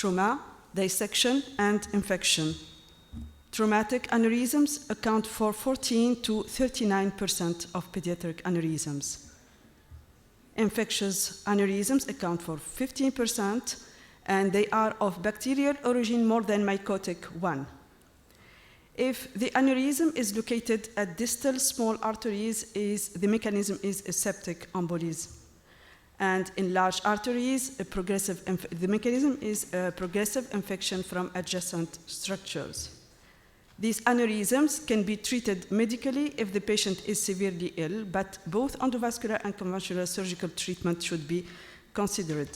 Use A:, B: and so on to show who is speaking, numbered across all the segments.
A: trauma, dissection, and infection. Traumatic aneurysms account for 14 to 39% of pediatric aneurysms. Infectious aneurysms account for 15%, and they are of bacterial origin more than mycotic one. If the aneurysm is located at distal small arteries, the mechanism is a septic embolism. And in large arteries, the mechanism is a progressive infection from adjacent structures. These aneurysms can be treated medically if the patient is severely ill, but both endovascular and conventional surgical treatment should be considered.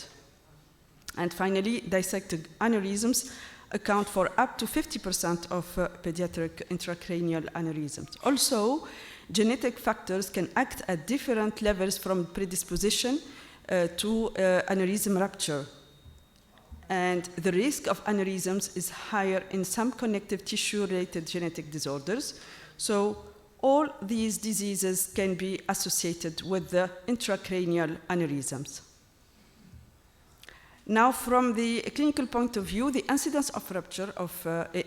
A: And finally, dissected aneurysms account for up to 50% of pediatric intracranial aneurysms. Also, genetic factors can act at different levels from predisposition to aneurysm rupture. And the risk of aneurysms is higher in some connective tissue-related genetic disorders. So all these diseases can be associated with the intracranial aneurysms. Now, from the clinical point of view, the incidence of rupture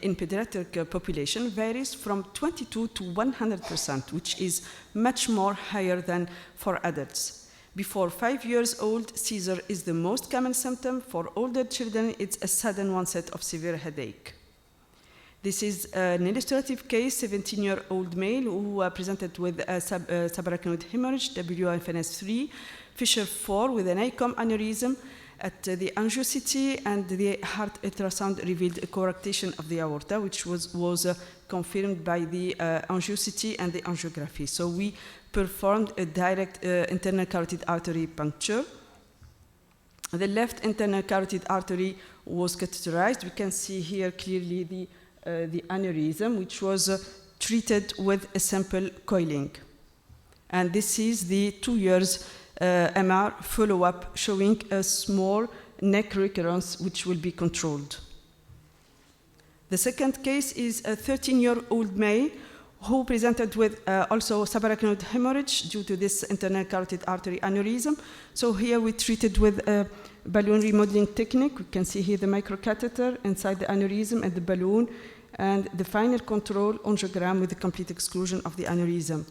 A: in pediatric population varies from 22 to 100%, which is much more higher than for adults. Before 5 years old, seizure is the most common symptom. For older children, it's a sudden onset of severe headache. This is an illustrative case, 17-year-old male who presented with a subarachnoid hemorrhage, WFNS3, Fissure 4 with an ACOM aneurysm at the angiosity, and the heart ultrasound revealed a coarctation of the aorta, which was confirmed by the angiosity and the angiography. So we performed a direct internal carotid artery puncture. The left internal carotid artery was catheterized. We can see here clearly the aneurysm, which was treated with a simple coiling. And this is the 2 years MR follow-up showing a small neck recurrence which will be controlled. The second case is a 13-year-old male who presented with also subarachnoid hemorrhage due to this internal carotid artery aneurysm. So here we treated with a balloon remodeling technique. We can see here the microcatheter inside the aneurysm and the balloon, and the final control angiogram with the complete exclusion of the aneurysm.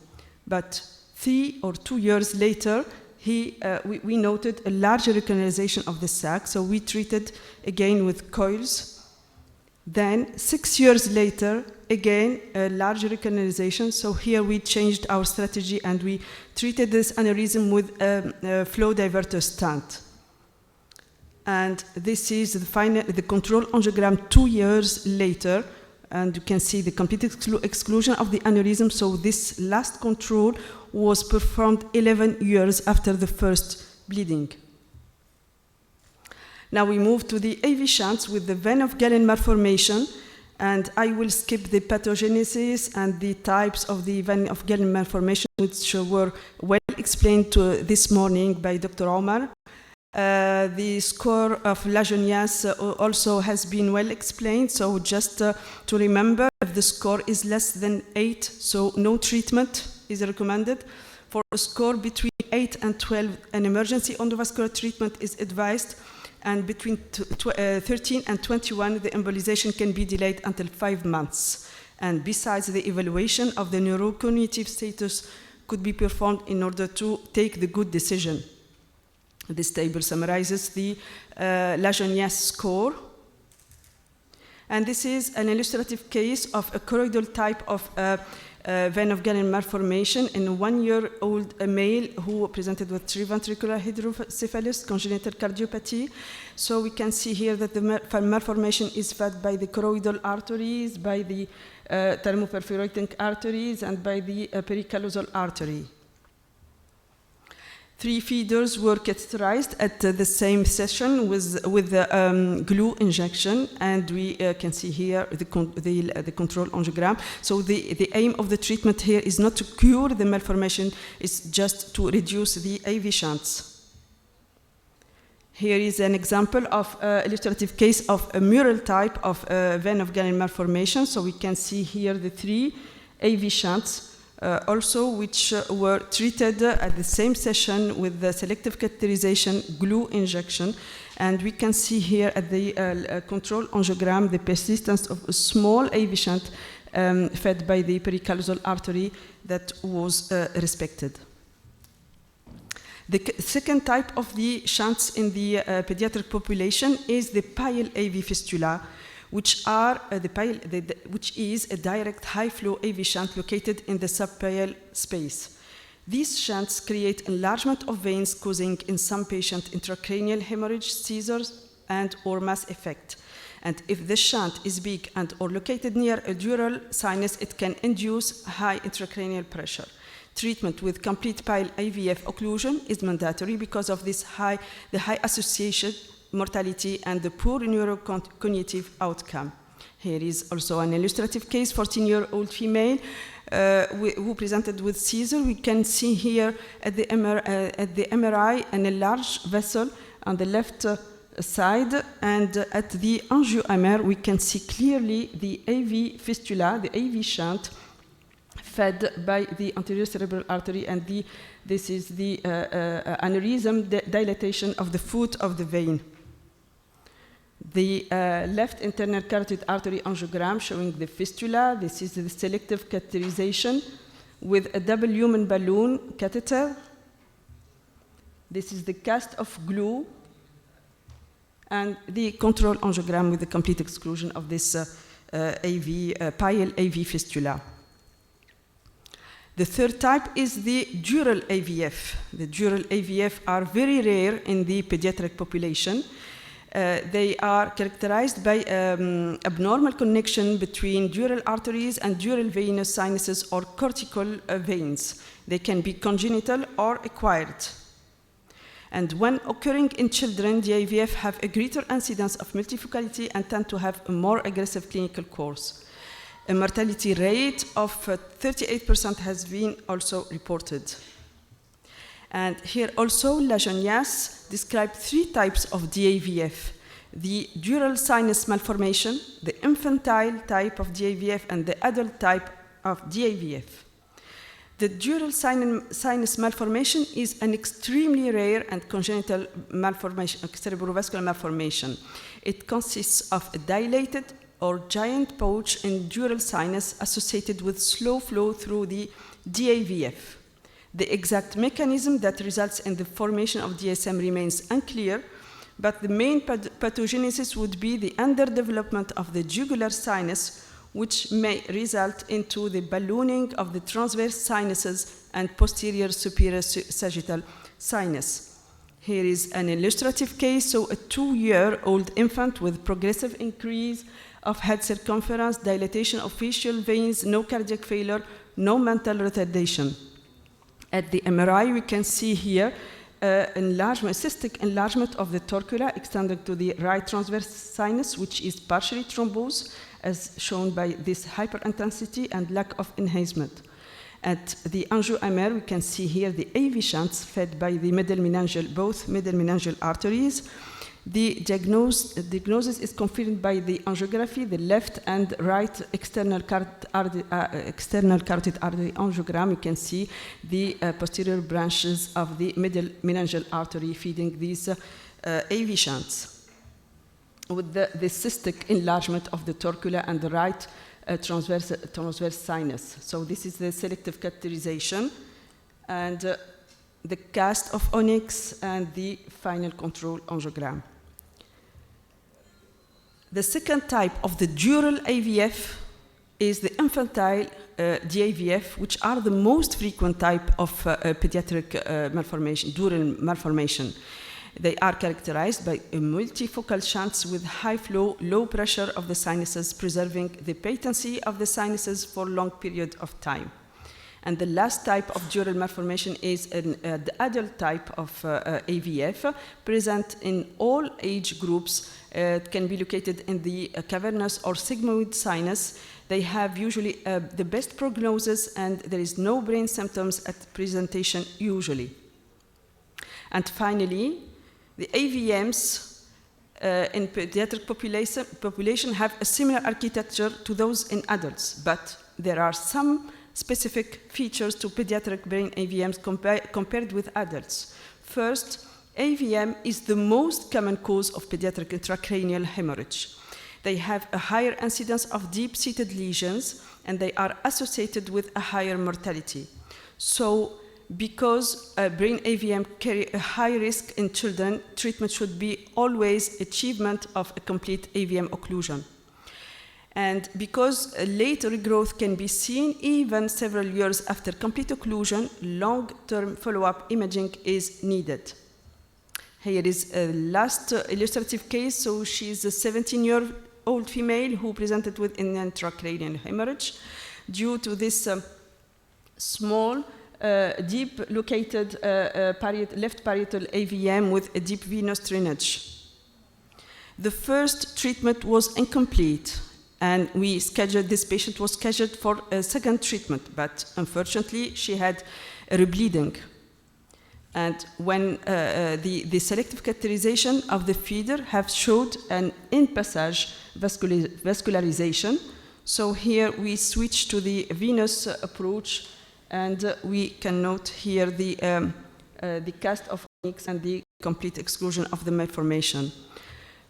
A: But 3 or 2 years later, we noted a larger recanalization of the sac, so we treated again with coils. Then 6 years later, again, a larger recanalization, so here we changed our strategy and we treated this aneurysm with a flow diverter stent. And this is the control angiogram 2 years later, and you can see the complete exclusion of the aneurysm. So this last control was performed 11 years after the first bleeding. Now we move to the AV shunts with the vein of Galen malformation, and I will skip the pathogenesis and the types of the vein of Galen malformation, which were well explained this morning by Dr. Omar. The score of Lajonias also has been well explained, so just to remember, if the score is less than 8, so no treatment is recommended. For a score between 8 and 12, an emergency endovascular treatment is advised, and between 13 and 21, the embolization can be delayed until 5 months. And besides, the evaluation of the neurocognitive status could be performed in order to take the good decision. This table summarizes the Lajonias score. And this is an illustrative case of a choroidal type of vein of Galen malformation in a 1-year-old male who presented with triventricular hydrocephalus, congenital cardiopathy. So we can see here that the malformation is fed by the choroidal arteries, by the thyroperforating arteries, and by the pericallosal artery. 3 feeders were catheterized at the same session with the glue injection, and we can see here the control angiogram. So the aim of the treatment here is not to cure the malformation, it's just to reduce the AV shunts. Here is an example of an illustrative case of a mural type of vein of Galen malformation. So we can see here the 3 AV shunts also which were treated at the same session with the selective catheterization glue injection. And we can see here at the control angiogram the persistence of a small AV shunt fed by the pericallosal artery that was respected. The second type of the shunts in the pediatric population is the pile AV fistula, which is a direct high-flow AV shunt located in the subpile space. These shunts create enlargement of veins, causing in some patients intracranial hemorrhage, seizures, and/or mass effect. And if the shunt is big and/or located near a dural sinus, it can induce high intracranial pressure. Treatment with complete pile IVF occlusion is mandatory because of this high association mortality and the poor neurocognitive outcome. Here is also an illustrative case, 14-year-old female who presented with seizure. We can see here at the MRI an enlarged vessel on the left side, and at the angio-MR we can see clearly the AV fistula, the AV shunt, fed by the anterior cerebral artery, and this is the aneurysm dilatation of the foot of the vein. The left internal carotid artery angiogram showing the fistula. This is the selective catheterization with a double lumen balloon catheter. This is the cast of glue, and the control angiogram with the complete exclusion of this pile AV fistula. The third type is the dural AVF. The dural AVF are very rare in the pediatric population. They are characterized by abnormal connection between dural arteries and dural venous sinuses or cortical veins. They can be congenital or acquired. And when occurring in children, the AVF have a greater incidence of multifocality and tend to have a more aggressive clinical course. A mortality rate of 38% has been also reported. And here also, Lajonias described 3 types of DAVF: the dural sinus malformation, the infantile type of DAVF, and the adult type of DAVF. The dural sinus malformation is an extremely rare and congenital malformation, cerebrovascular malformation. It consists of a dilated or giant pouch in dural sinus associated with slow flow through the DAVF. The exact mechanism that results in the formation of DSM remains unclear, but the main pathogenesis would be the underdevelopment of the jugular sinus, which may result into the ballooning of the transverse sinuses and posterior superior sagittal sinus. Here is an illustrative case, so a 2-year-old infant with progressive increase of head circumference, dilatation of facial veins, no cardiac failure, no mental retardation. At the MRI, we can see here cystic enlargement of the torcula extending to the right transverse sinus, which is partially thrombosed, as shown by this hyperintensity and lack of enhancement. At the angio-MR, we can see here the AV shunts fed by the both middle meningeal arteries. The diagnosis is confirmed by the angiography, the left and right external carotid artery angiogram. You can see the posterior branches of the middle meningeal artery feeding these AV shunts, with the cystic enlargement of the torcula and the right transverse sinus. So this is the selective catheterization, and the cast of onyx and the final control angiogram. The second type of the dural AVF is the infantile DAVF, which are the most frequent type of pediatric malformation, dural malformation. They are characterized by a multifocal shunts with high flow, low pressure of the sinuses, preserving the patency of the sinuses for a long period of time. And the last type of dural malformation is the adult type of AVF, present in all age groups. It can be located in the cavernous or sigmoid sinus. They have usually the best prognosis, and there is no brain symptoms at presentation usually. And finally, the AVMs in pediatric population have a similar architecture to those in adults, but there are some specific features to pediatric brain AVMs compared with adults. First, AVM is the most common cause of pediatric intracranial hemorrhage. They have a higher incidence of deep-seated lesions, and they are associated with a higher mortality. So, because brain AVM carry a high risk in children, treatment should be always achievement of a complete AVM occlusion. And because late regrowth can be seen even several years after complete occlusion, long-term follow-up imaging is needed. Here is a last illustrative case. So she's a 17-year-old female who presented with an intracranial hemorrhage due to this small, deep located left parietal AVM with a deep venous drainage. The first treatment was incomplete, and this patient was scheduled for a second treatment, but unfortunately she had a rebleeding. And when the selective catheterization of the feeder have showed an in-passage vascularization, so here we switch to the venous approach, and we can note here the cast of onyx and the complete exclusion of the malformation.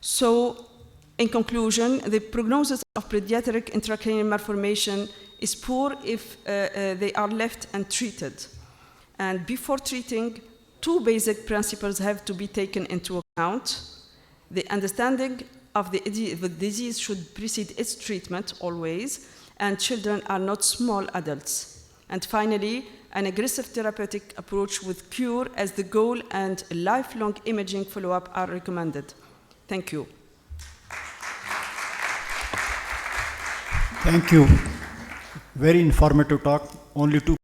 A: So, in conclusion, the prognosis of pediatric intracranial malformation is poor if they are left untreated. And before treating, two basic principles have to be taken into account. The understanding of the disease should precede its treatment always, and children are not small adults. And finally, an aggressive therapeutic approach with cure as the goal and lifelong imaging follow-up are recommended. Thank you.
B: Thank you. Very informative talk. Only two